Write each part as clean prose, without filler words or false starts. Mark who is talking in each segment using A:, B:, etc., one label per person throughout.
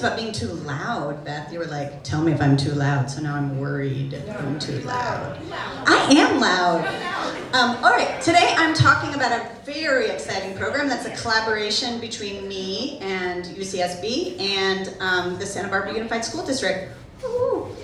A: about being too loud, Beth. You were like, tell me if I'm too loud, so now I'm worried if I'm too loud. I am loud. All right, today I'm talking about a very exciting program that's a collaboration between me and UCSB and the Santa Barbara Unified School District. Woo.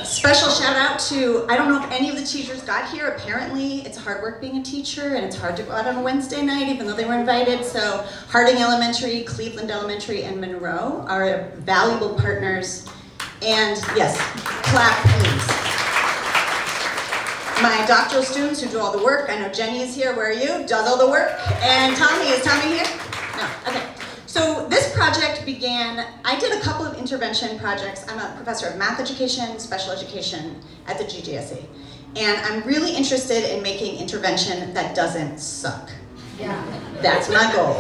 A: Special shout out to, I don't know if any of the teachers got here. Apparently it's hard work being a teacher and it's hard to go out on a Wednesday night even though they were invited. So Harding Elementary, Cleveland Elementary, and Monroe are valuable partners. And yes, clap please. My doctoral students who do all the work. I know Jenny is here, where are you? Does all the work. And Tommy, is Tommy here? No, okay. So this project began, I did a couple of intervention projects. I'm a professor of math education, special education at the GGSE. And I'm really interested in making intervention that doesn't suck. Yeah. That's my goal.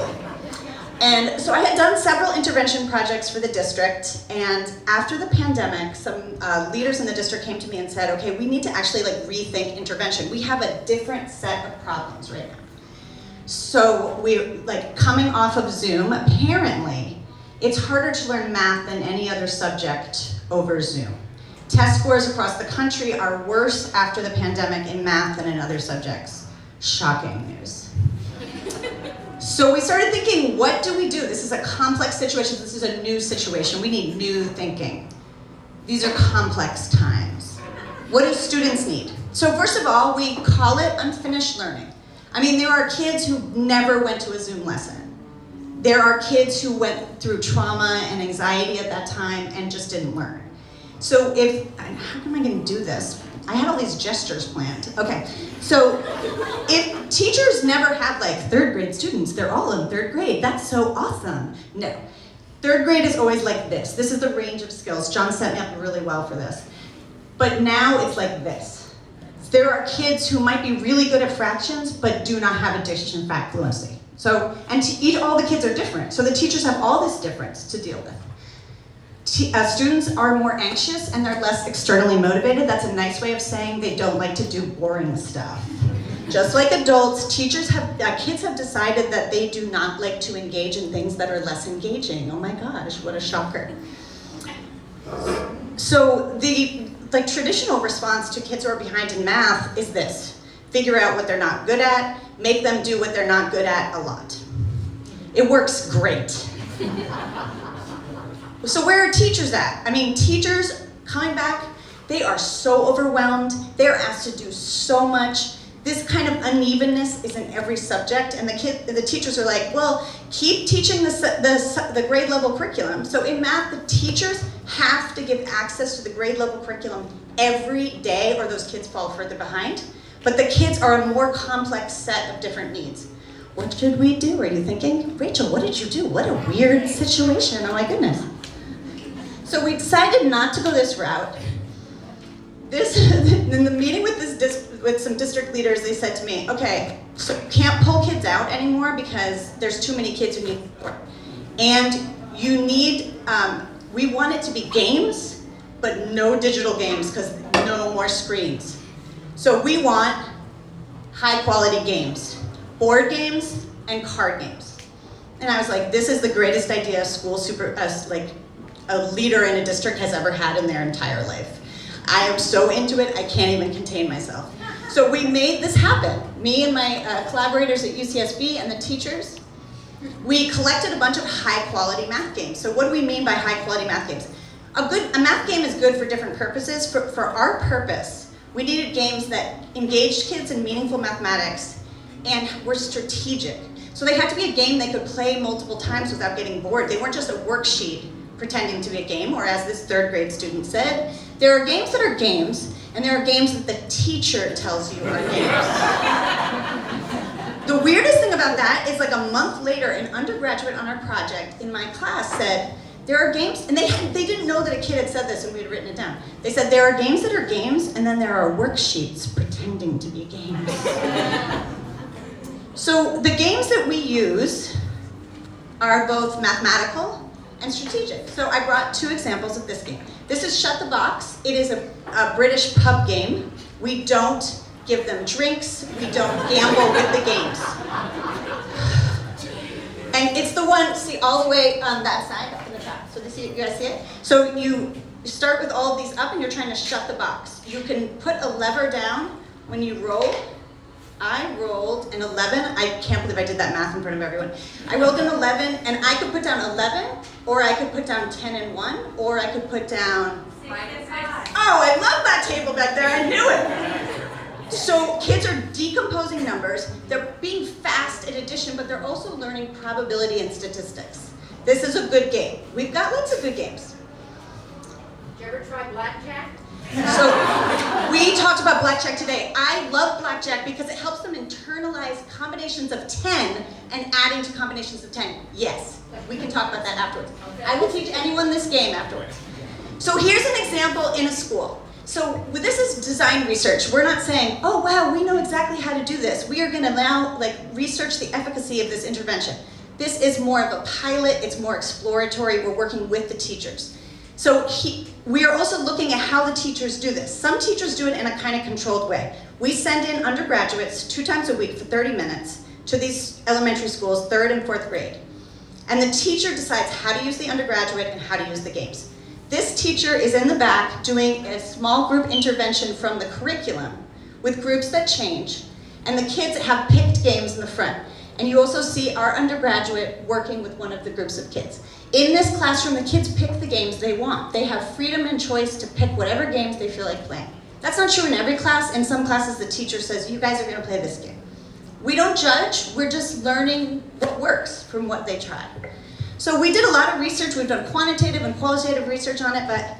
A: And so I had done several intervention projects for the district, and after the pandemic, some leaders in the district came to me and said, okay, we need to actually rethink intervention. We have a different set of problems right now. So we, coming off of Zoom, apparently, it's harder to learn math than any other subject over Zoom. Test scores across the country are worse after the pandemic in math than in other subjects. Shocking news. So we started thinking, what do we do? This is a complex situation. This is a new situation. We need new thinking. These are complex times. What do students need? So first of all, we call it unfinished learning. I mean, there are kids who never went to a Zoom lesson. There are kids who went through trauma and anxiety at that time and just didn't learn. So how am I gonna do this? I had all these gestures planned. Okay, so if teachers never had third grade students, they're all in third grade, that's so awesome. No, third grade is always like this. This is the range of skills. John set me up really well for this. But now it's like this. There are kids who might be really good at fractions, but do not have addition fact fluency. So, and all the kids are different. So the teachers have all this difference to deal with. Students are more anxious and they're less externally motivated. That's a nice way of saying they don't like to do boring stuff. Just like adults, kids have decided that they do not like to engage in things that are less engaging. Oh my gosh, what a shocker. So the traditional response to kids who are behind in math is this: figure out what they're not good at, make them do what they're not good at a lot. It works great. So where are teachers at? I mean, teachers coming back, they are so overwhelmed. They're asked to do so much. This kind of unevenness is in every subject, and the teachers are like, well, keep teaching the grade level curriculum. So in math, the teachers have to give access to the grade level curriculum every day, or those kids fall further behind. But the kids are a more complex set of different needs. What should we do? Are you thinking? Rachel, what did you do? What a weird situation, oh my goodness. So we decided not to go this route. In the meeting with some district leaders, they said to me, okay, so can't pull kids out anymore because there's too many kids who need support. And you need, we want it to be games, but no digital games because no more screens. So we want high quality games, board games and card games. And I was like, this is the greatest idea a leader in a district has ever had in their entire life. I am so into it, I can't even contain myself. So we made this happen. Me and my collaborators at UCSB and the teachers, we collected a bunch of high quality math games. So what do we mean by high quality math games? A math game is good for different purposes. For our purpose, we needed games that engaged kids in meaningful mathematics and were strategic. So they had to be a game they could play multiple times without getting bored. They weren't just a worksheet pretending to be a game, or as this third grade student said, there are games that are games, and there are games that the teacher tells you are games. The weirdest thing about that is a month later, an undergraduate on our project in my class said, there are games, and they didn't know that a kid had said this and we had written it down. They said, there are games that are games, and then there are worksheets pretending to be games. So the games that we use are both mathematical and strategic. So I brought two examples of this game. This is Shut the Box. It is a British pub game. We don't give them drinks. We don't gamble with the games. And it's the one, see, all the way on that side, up in the top. So you guys see it? So you start with all of these up and you're trying to shut the box. You can put a lever down when you roll. I rolled an 11. I can't believe I did that math in front of everyone. I rolled an 11 and I could put down 11, or I could put down 10 and 1, or I could put down
B: 5 and 5.
A: Oh, I love that table back there. I knew it. So kids are decomposing numbers. They're being fast in addition, but they're also learning probability and statistics. This is a good game. We've got lots of good games.
B: Did you ever try blackjack?
A: So we talked about blackjack today. I love blackjack because it helps them internalize combinations of 10 and adding to combinations of 10. Yes, we can talk about that afterwards. I will teach anyone this game afterwards. So here's an example in a school. So this is design research. We're not saying, oh wow, we know exactly how to do this. We are gonna now research the efficacy of this intervention. This is more of a pilot, it's more exploratory. We're working with the teachers. So we are also looking at how the teachers do this. Some teachers do it in a kind of controlled way. We send in undergraduates 2 times a week for 30 minutes to these elementary schools, 3rd and 4th grade. And the teacher decides how to use the undergraduate and how to use the games. This teacher is in the back doing a small group intervention from the curriculum with groups that change, and the kids have picked games in the front. And you also see our undergraduate working with one of the groups of kids. In this classroom, the kids pick the games they want. They have freedom and choice to pick whatever games they feel like playing. That's not true in every class. In some classes, the teacher says, you guys are gonna play this game. We don't judge, we're just learning what works from what they try. So we did a lot of research. We've done quantitative and qualitative research on it, but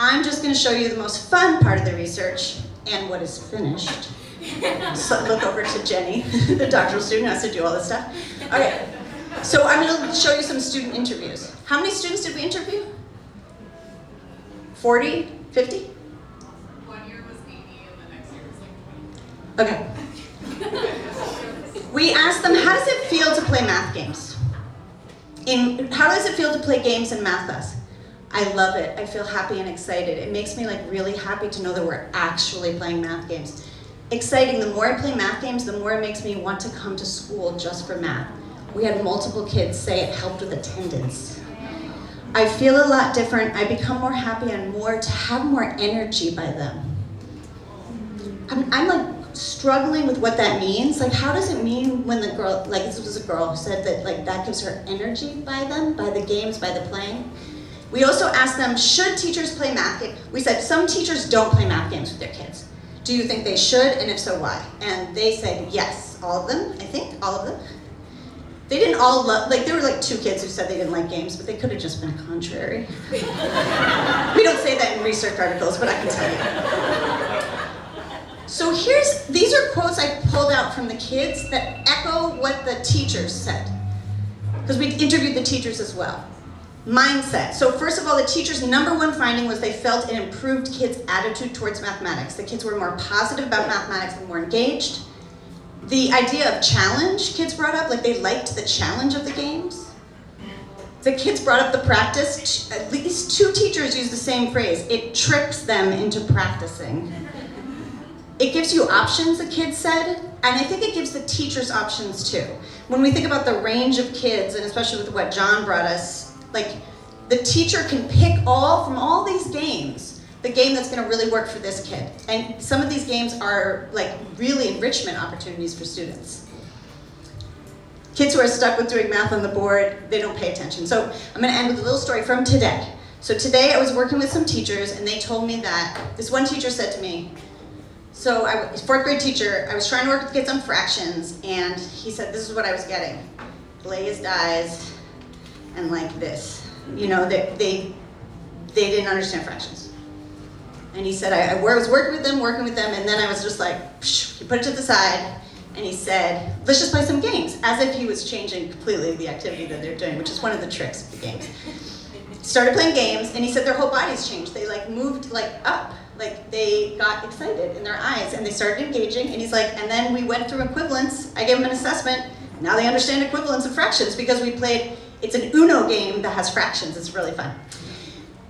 A: I'm just gonna show you the most fun part of the research and what is finished. So look over to Jenny, the doctoral student who has to do all this stuff. Okay. So I'm going to show you some student interviews. How many students did we interview? 40? 50?
B: 1 year was 80 and the next year was like 20.
A: Okay. We asked them, how does it feel to play math games? How does it feel to play games in math class? I love it. I feel happy and excited. It makes me really happy to know that we're actually playing math games. Exciting, the more I play math games, the more it makes me want to come to school just for math. We had multiple kids say it helped with attendance. I feel a lot different. I become more happy and to have more energy by them. I'm struggling with what that means. How does it mean when the girl, this was a girl who said that that gives her energy by them, by the games, by the playing. We also asked them, should teachers play math games? We said some teachers don't play math games with their kids. Do you think they should, and if so, why? And they said yes, all of them, I think, all of them. They didn't all love, there were 2 kids who said they didn't like games, but they could have just been contrary. We don't say that in research articles, but I can tell you. So these are quotes I pulled out from the kids that echo what the teachers said. Because we interviewed the teachers as well. Mindset. So first of all, the teacher's #1 finding was they felt it improved kids' attitude towards mathematics. The kids were more positive about mathematics and more engaged. The idea of challenge kids brought up, they liked the challenge of the games. The kids brought up the practice. At least 2 teachers used the same phrase. It tricks them into practicing. It gives you options, the kids said, and I think it gives the teachers options too. When we think about the range of kids, and especially with what John brought us, the teacher can pick from all these games, the game that's gonna really work for this kid. And some of these games are really enrichment opportunities for students. Kids who are stuck with doing math on the board, they don't pay attention. So I'm gonna end with a little story from today. So today I was working with some teachers and they told me that, this one teacher said to me, so I was 4th grade teacher, I was trying to work with kids on fractions and he said this is what I was getting. Glazed eyes and this. They didn't understand fractions. And he said, I was working with them, and then I was just he put it to the side, and he said, let's just play some games, as if he was changing completely the activity that they're doing, which is one of the tricks of the games. Started playing games, and he said their whole bodies changed. They moved up, they got excited in their eyes, and they started engaging, and he's and then we went through equivalence. I gave them an assessment. Now they understand equivalence of fractions because we played, it's an Uno game that has fractions. It's really fun.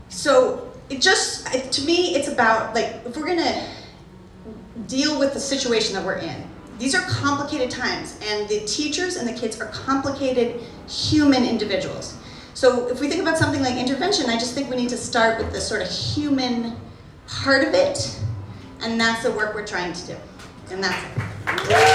A: So to me, it's about if we're gonna deal with the situation that we're in, these are complicated times and the teachers and the kids are complicated human individuals. So if we think about something like intervention, I just think we need to start with the sort of human part of it, and that's the work we're trying to do. And that's it.